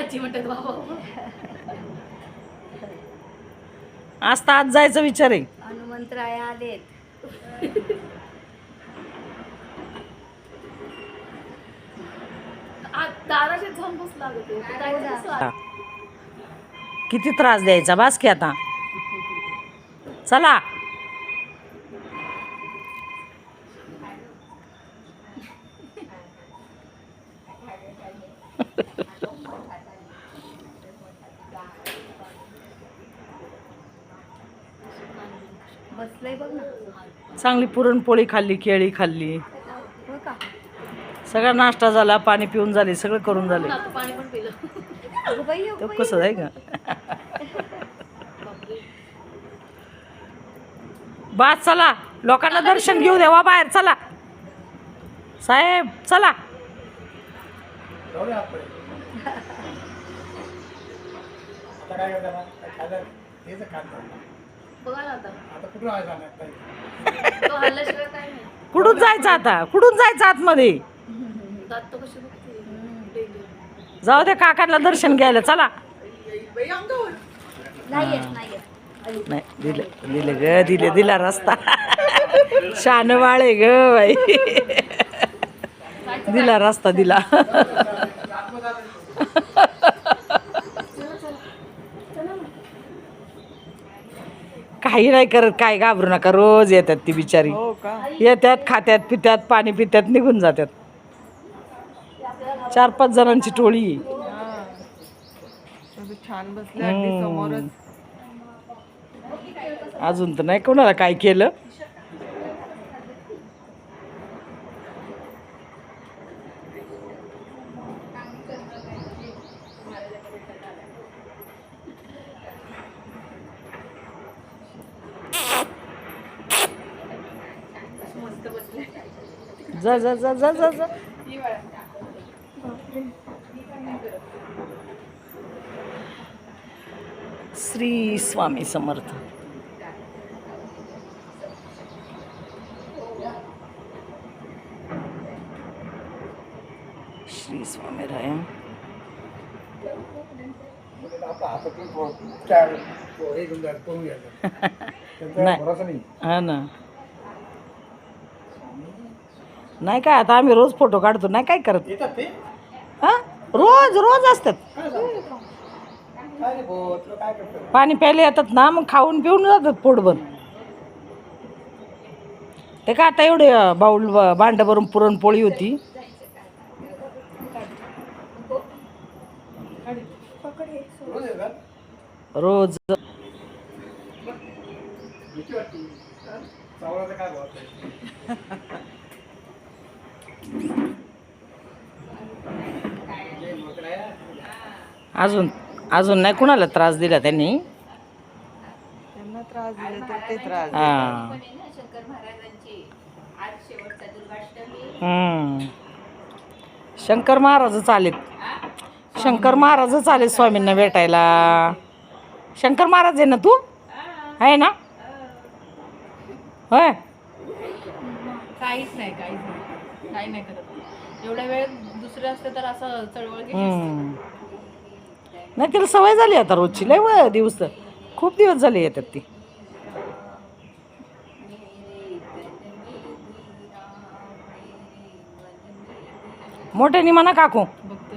आजी म्हणतात बाबा आज तर आज जायचा विचार आहे. हनुमंतराय आलेत. दाराशी जाऊन बसला होते किती त्रास द्यायचा बास की आता. चला बसलंय बघ ना. चांगली पुरणपोळी खाल्ली, केळी खाल्ली, हो का? सगळा नाश्ता झाला, पाणी पिऊन झाले, सगळं करून झाले. पाणी पण पिलं. अगं बाई, तो कसं आहे का बास. चला लोकांना दर्शन घेऊ देवा बाहेर. चला साहेब चला. बघा ना आता तो हल्ल्याशिवाय काय नाही. कुठून जायचं आता, कुठून जायचं आतमध्ये. दात तो कशी बघते. जाऊ दे काकांना दर्शन घ्यायला. चला. नाही येत, नाही येत. नाही दिलं दिलं ग, दिलं दिला रस्ता. शानवाळे ग बाई. दिला रस्ता दिला. काही नाही करत, काय घाबरू नका. रोज येतात ती बिचारी. येतात, खात्यात पित्यात, पाणी पित्यात, निघून जातात. 4-5 जणांची टोळी. छान बसले अगदी समोरच. अजून तर नाही कोणाला काय केलं. जा जा जा जा जा जा. श्री स्वामी समर्थ. श्री स्वामी रायम. नाही हा ना. नाही काय आता आम्ही रोज फोटो काढतो. नाही काय करत. हा रोज रोज असतात. पाणी प्यायला येतात ना, मग खाऊन पिऊन जातात पोटभर. ते का आता एवढे बाऊल भांड भरून पुरणपोळी होती. रोज अजून अजून नाही कुणाला त्रास दिला त्यांनी. त्यांना त्रास दिले तर ते त्रास. हा शंकर महाराजांची आज शेवटचा दुर्गाष्टमी. शंकर महाराजच आलेत. शंकर महाराजच आले स्वामींना भेटायला. शंकर महाराज आहे ना तू, आहे ना. होय. काहीच नाही, काहीच नाही, काही नाही करत. एवढ्या वेळ दुसरे असते तर असं चळवळ केली असती. नाही तिला सवय झाली आता रोजची. लय वेळ दिवस, खूप दिवस झाले येतात ती. मोठ्यानी म्हणा काकू. बघते